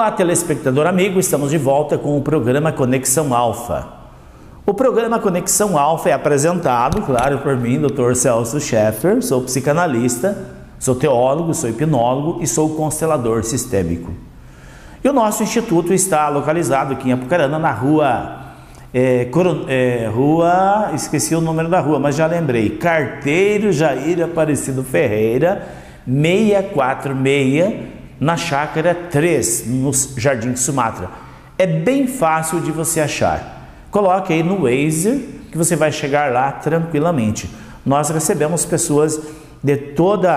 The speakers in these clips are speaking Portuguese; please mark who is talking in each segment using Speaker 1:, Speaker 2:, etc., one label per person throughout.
Speaker 1: Olá, telespectador amigo, estamos de volta com o programa Conexão Alfa. O programa Conexão Alfa é apresentado, claro, por mim, Dr. Celso Scheffer, sou psicanalista, sou teólogo, sou hipnólogo e sou constelador sistêmico. E o nosso instituto está localizado aqui em Apucarana, na esqueci o número da rua, mas já lembrei, Carteiro Jair Aparecido Ferreira, 646, na Chácara 3, no Jardim Sumatra. É bem fácil de você achar. Coloque aí no Waze que você vai chegar lá tranquilamente. Nós recebemos pessoas de todo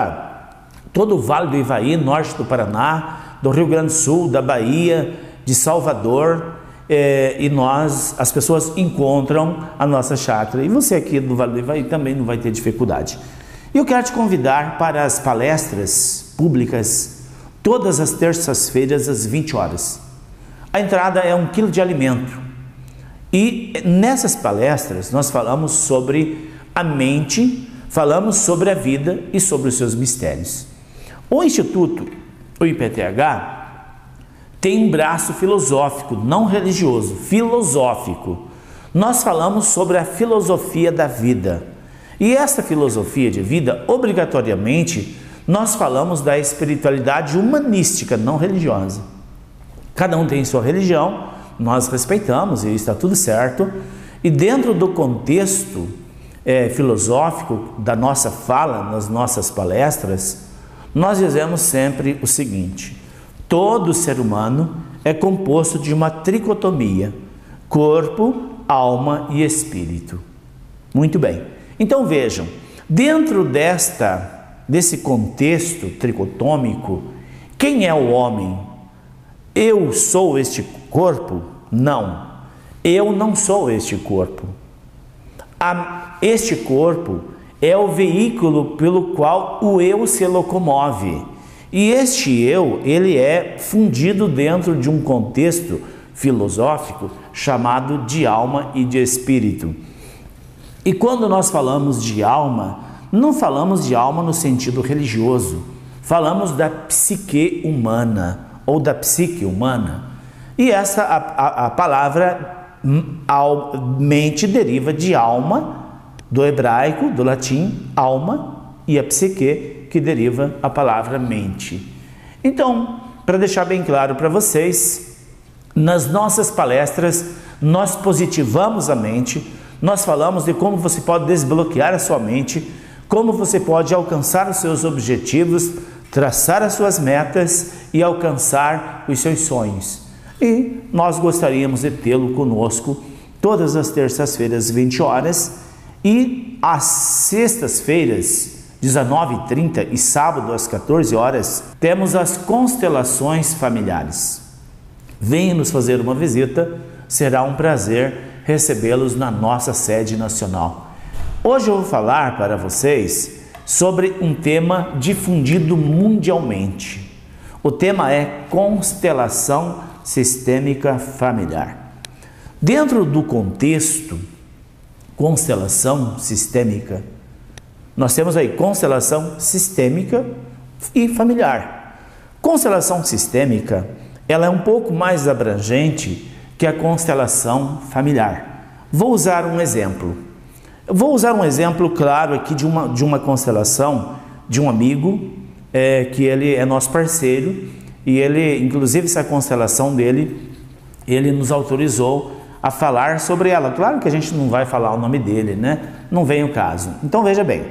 Speaker 1: o Vale do Ivaí, norte do Paraná, do Rio Grande do Sul, da Bahia, de Salvador, e as pessoas encontram a nossa chácara. E você aqui do Vale do Ivaí também não vai ter dificuldade. E eu quero te convidar para as palestras públicas todas as terças-feiras às 20 horas. A entrada é 1 quilo de alimento. E nessas palestras nós falamos sobre a mente, falamos sobre a vida e sobre os seus mistérios. O Instituto, o IPTH, tem um braço filosófico, não religioso, filosófico. Nós falamos sobre a filosofia da vida. E essa filosofia de vida, obrigatoriamente, nós falamos da espiritualidade humanística, não religiosa. Cada um tem sua religião, nós respeitamos e está tudo certo. E dentro do contexto filosófico da nossa fala, nas nossas palestras, nós dizemos sempre o seguinte: todo ser humano é composto de uma tricotomia, corpo, alma e espírito. Muito bem. Então vejam, dentro desse contexto tricotômico, quem é o homem? Eu sou este corpo? Não, eu não sou este corpo. Este corpo é o veículo pelo qual o eu se locomove. E este eu, ele é fundido dentro de um contexto filosófico chamado de alma e de espírito. E quando nós falamos de alma, não falamos de alma no sentido religioso, falamos da psique humana ou da psique humana. E a palavra mente deriva de alma, do hebraico, do latim, alma, e a psique, que deriva a palavra mente. Então, para deixar bem claro para vocês, nas nossas palestras nós positivamos a mente, nós falamos de como você pode desbloquear a sua mente, como você pode alcançar os seus objetivos, traçar as suas metas e alcançar os seus sonhos. E nós gostaríamos de tê-lo conosco todas as terças-feiras, 20 horas, e às sextas-feiras, 19h30 e sábado às 14 horas, temos as constelações familiares. Venha nos fazer uma visita, será um prazer recebê-los na nossa sede nacional. Hoje eu vou falar para vocês sobre um tema difundido mundialmente. O tema é constelação sistêmica familiar. Dentro do contexto constelação sistêmica, nós temos aí constelação sistêmica e familiar. Constelação sistêmica, ela é um pouco mais abrangente que a constelação familiar. Vou usar um exemplo. Eu vou usar um exemplo claro aqui de uma constelação de um amigo, que ele é nosso parceiro, e ele, inclusive essa constelação dele, ele nos autorizou a falar sobre ela. Claro que a gente não vai falar o nome dele, né? Não vem o caso. Então veja bem,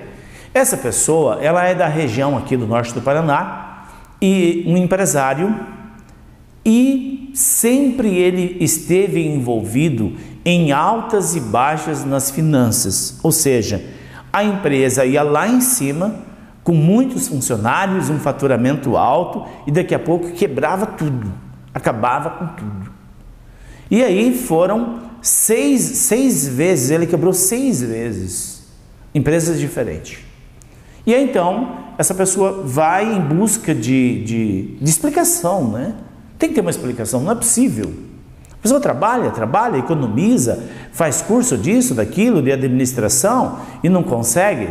Speaker 1: essa pessoa, ela é da região aqui do norte do Paraná, e um empresário, e sempre ele esteve envolvido em altas e baixas nas finanças, ou seja, a empresa ia lá em cima, com muitos funcionários, um faturamento alto, e daqui a pouco quebrava tudo, acabava com tudo. E aí foram seis vezes, ele quebrou 6 vezes, empresas diferentes. E aí então, essa pessoa vai em busca de explicação, né? Tem que ter uma explicação, não é possível. A pessoa trabalha, economiza, faz curso disso, daquilo, de administração e não consegue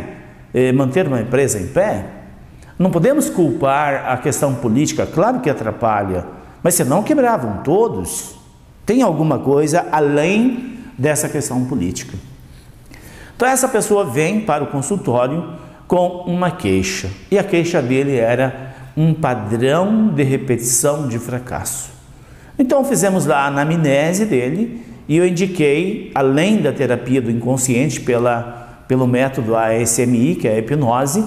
Speaker 1: manter uma empresa em pé. Não podemos culpar a questão política, claro que atrapalha, Mas se não quebravam todos, tem alguma coisa além dessa questão política. Então essa pessoa vem para o consultório com uma queixa, e a queixa dele era um padrão de repetição de fracasso. Então fizemos lá a anamnese dele e eu indiquei, além da terapia do inconsciente pelo método ASMI, que é a hipnose,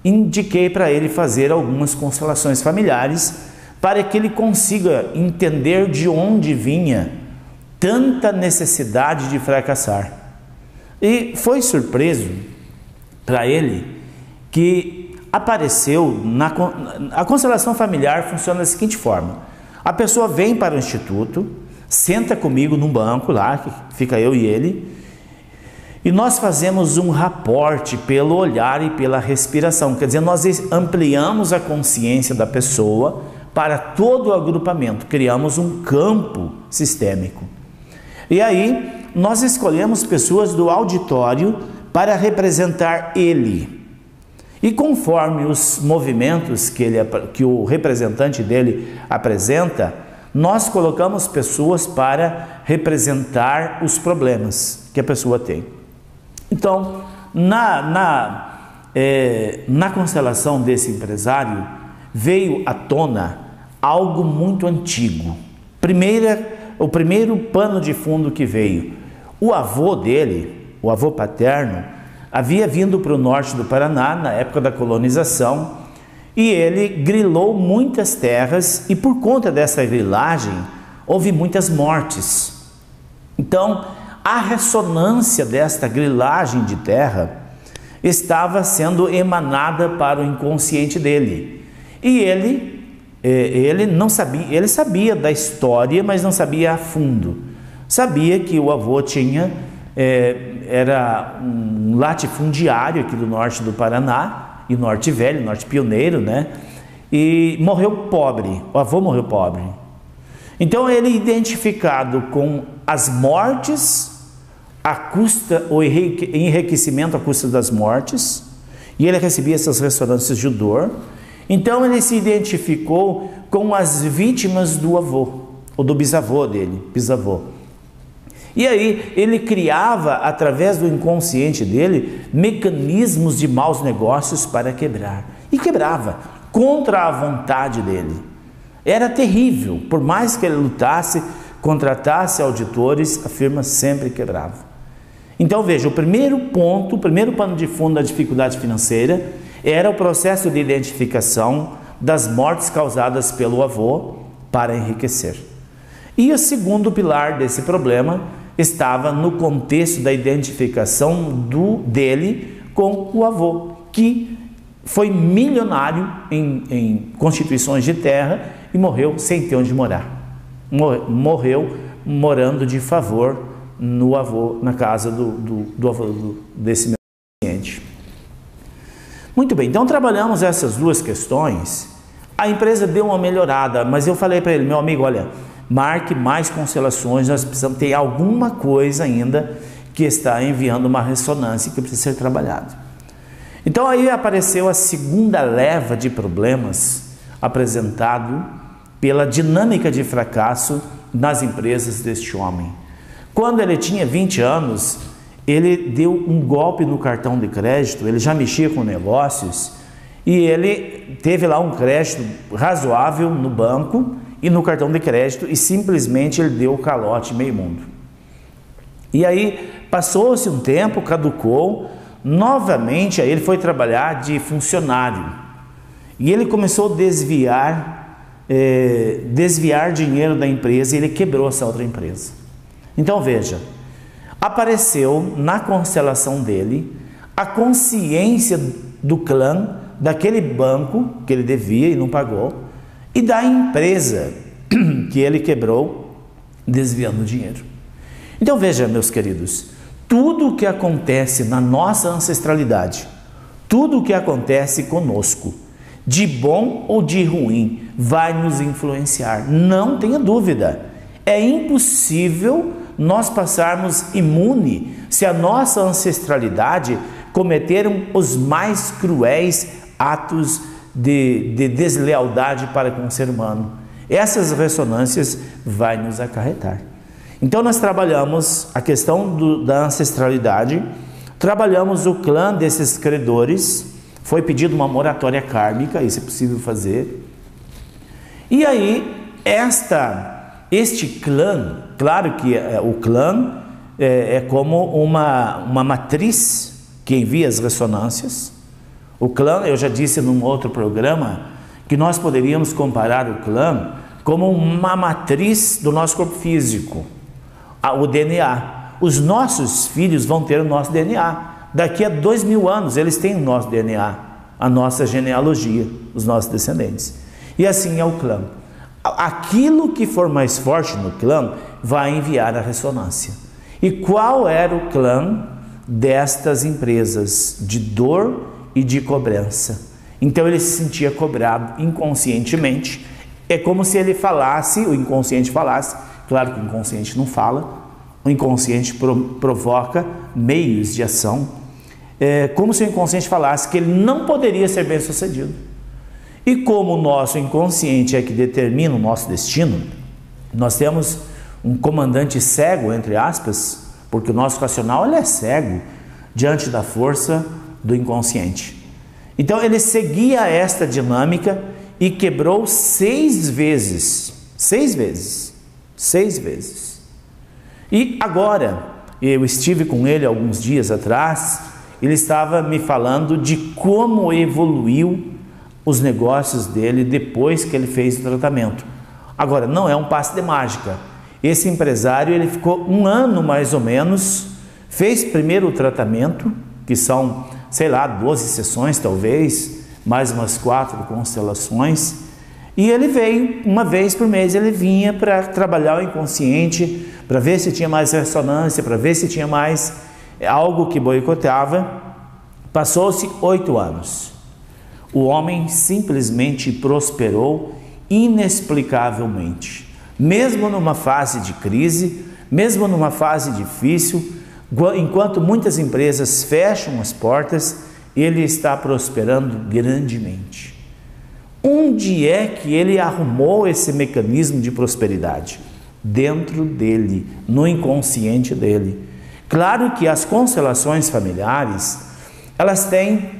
Speaker 1: indiquei para ele fazer algumas constelações familiares para que ele consiga entender de onde vinha tanta necessidade de fracassar. E foi surpreso para ele que apareceu, a constelação familiar funciona da seguinte forma: a pessoa vem para o instituto, senta comigo num banco lá, que fica eu e ele, e nós fazemos um raporte pelo olhar e pela respiração, quer dizer, nós ampliamos a consciência da pessoa para todo o agrupamento, criamos um campo sistêmico. E aí nós escolhemos pessoas do auditório para representar ele. E conforme os movimentos que o representante dele apresenta, nós colocamos pessoas para representar os problemas que a pessoa tem. Então, na constelação desse empresário, veio à tona algo muito antigo. O primeiro pano de fundo que veio, o avô dele, o avô paterno, havia vindo para o norte do Paraná na época da colonização e ele grilou muitas terras e por conta dessa grilagem houve muitas mortes. Então a ressonância desta grilagem de terra estava sendo emanada para o inconsciente dele e ele não sabia, ele sabia da história, mas não sabia a fundo. Sabia que o avô era um latifundiário aqui do norte do Paraná, e norte velho, norte pioneiro, né? E morreu pobre, o avô morreu pobre. Então ele identificado com as mortes, a custa, o enriquecimento à custa das mortes, e ele recebia essas ressonâncias de dor. Então ele se identificou com as vítimas do avô, ou do bisavô dele, bisavô. E aí ele criava, através do inconsciente dele, mecanismos de maus negócios para quebrar. E quebrava, contra a vontade dele. Era terrível, por mais que ele lutasse, contratasse auditores, a firma sempre quebrava. Então veja, o primeiro ponto, o primeiro pano de fundo da dificuldade financeira era o processo de identificação das mortes causadas pelo avô para enriquecer. E o segundo pilar desse problema estava no contexto da identificação dele com o avô, que foi milionário em constituições de terra e morreu sem ter onde morar. Morreu morando de favor no avô, na casa do avô desse meu cliente. Muito bem, então trabalhamos essas duas questões. A empresa deu uma melhorada, mas eu falei para ele, meu amigo, olha, marque mais constelações, nós precisamos ter alguma coisa ainda que está enviando uma ressonância que precisa ser trabalhado. Então aí apareceu a segunda leva de problemas apresentado pela dinâmica de fracasso nas empresas deste homem. Quando ele tinha 20 anos, ele deu um golpe no cartão de crédito, ele já mexia com negócios e ele teve lá um crédito razoável no banco e no cartão de crédito e simplesmente ele deu o calote meio mundo. E aí passou-se um tempo, caducou, novamente aí ele foi trabalhar de funcionário e ele começou a desviar dinheiro da empresa e ele quebrou essa outra empresa. Então veja, apareceu na constelação dele a consciência do clã, daquele banco que ele devia e não pagou, e da empresa que ele quebrou desviando dinheiro. Então veja, meus queridos, tudo o que acontece na nossa ancestralidade, tudo o que acontece conosco, de bom ou de ruim, vai nos influenciar, não tenha dúvida. É impossível nós passarmos imune se a nossa ancestralidade cometeram os mais cruéis atos de deslealdade para com o ser humano. essas ressonâncias vai nos acarretar. Então nós trabalhamos a questão da ancestralidade, trabalhamos o clã desses credores, foi pedido uma moratória kármica, isso é possível fazer. E aí, este clã, claro que o clã é como uma matriz que envia as ressonâncias. O clã, eu já disse num outro programa, que nós poderíamos comparar o clã como uma matriz do nosso corpo físico, o DNA. Os nossos filhos vão ter o nosso DNA. Daqui a 2000 anos, eles têm o nosso DNA, a nossa genealogia, os nossos descendentes. E assim é o clã. Aquilo que for mais forte no clã vai enviar a ressonância. E qual era o clã destas empresas de dor e de cobrança? Então ele se sentia cobrado inconscientemente. É como se ele falasse, o inconsciente falasse, claro que o inconsciente não fala, o inconsciente provoca meios de ação, como se o inconsciente falasse que ele não poderia ser bem sucedido. E como o nosso inconsciente é que determina o nosso destino, nós temos um comandante cego, entre aspas, porque o nosso racional ele é cego diante da força do inconsciente. Então ele seguia esta dinâmica e quebrou 6 vezes. 6 vezes. 6 vezes. E agora, eu estive com ele alguns dias atrás, ele estava me falando de como evoluiu os negócios dele depois que ele fez o tratamento. Agora, não é um passe de mágica. Esse empresário, ele ficou 1 ano mais ou menos, fez primeiro o tratamento, que são, sei lá, 12 sessões talvez, mais umas 4 constelações, e ele veio, uma vez por mês, ele vinha para trabalhar o inconsciente, para ver se tinha mais ressonância, para ver se tinha mais algo que boicotava. Passou-se 8 anos. O homem simplesmente prosperou inexplicavelmente. Mesmo numa fase de crise, mesmo numa fase difícil, enquanto muitas empresas fecham as portas, ele está prosperando grandemente. Onde é que ele arrumou esse mecanismo de prosperidade? Dentro dele, no inconsciente dele. Claro que as constelações familiares, elas têm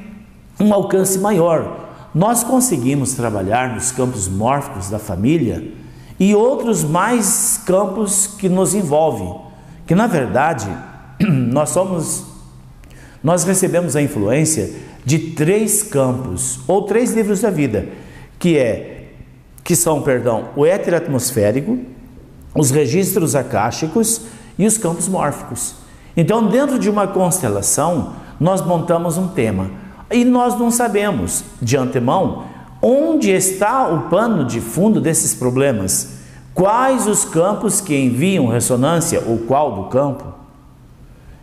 Speaker 1: um alcance maior. Nós conseguimos trabalhar nos campos mórficos da família e outros mais campos que nos envolvem, que na verdade nós recebemos a influência de 3 campos ou 3 livros da vida, que são o éter atmosférico, os registros akáshicos e os campos mórficos. Então, dentro de uma constelação, nós montamos um tema e nós não sabemos de antemão onde está o pano de fundo desses problemas, quais os campos que enviam ressonância ou qual do campo.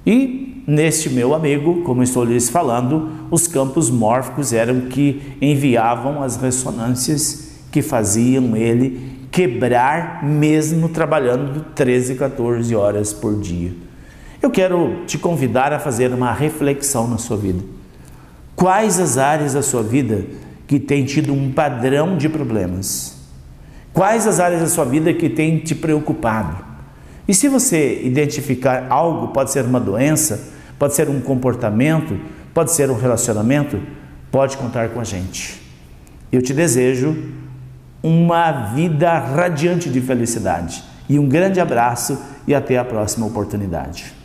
Speaker 1: E neste meu amigo, como estou lhes falando, os campos mórficos eram que enviavam as ressonâncias que faziam ele quebrar mesmo trabalhando 13, 14 horas por dia. Eu quero te convidar a fazer uma reflexão na sua vida. Quais as áreas da sua vida que tem tido um padrão de problemas? Quais as áreas da sua vida que tem te preocupado? E se você identificar algo, pode ser uma doença, pode ser um comportamento, pode ser um relacionamento, pode contar com a gente. Eu te desejo uma vida radiante de felicidade. E um grande abraço e até a próxima oportunidade.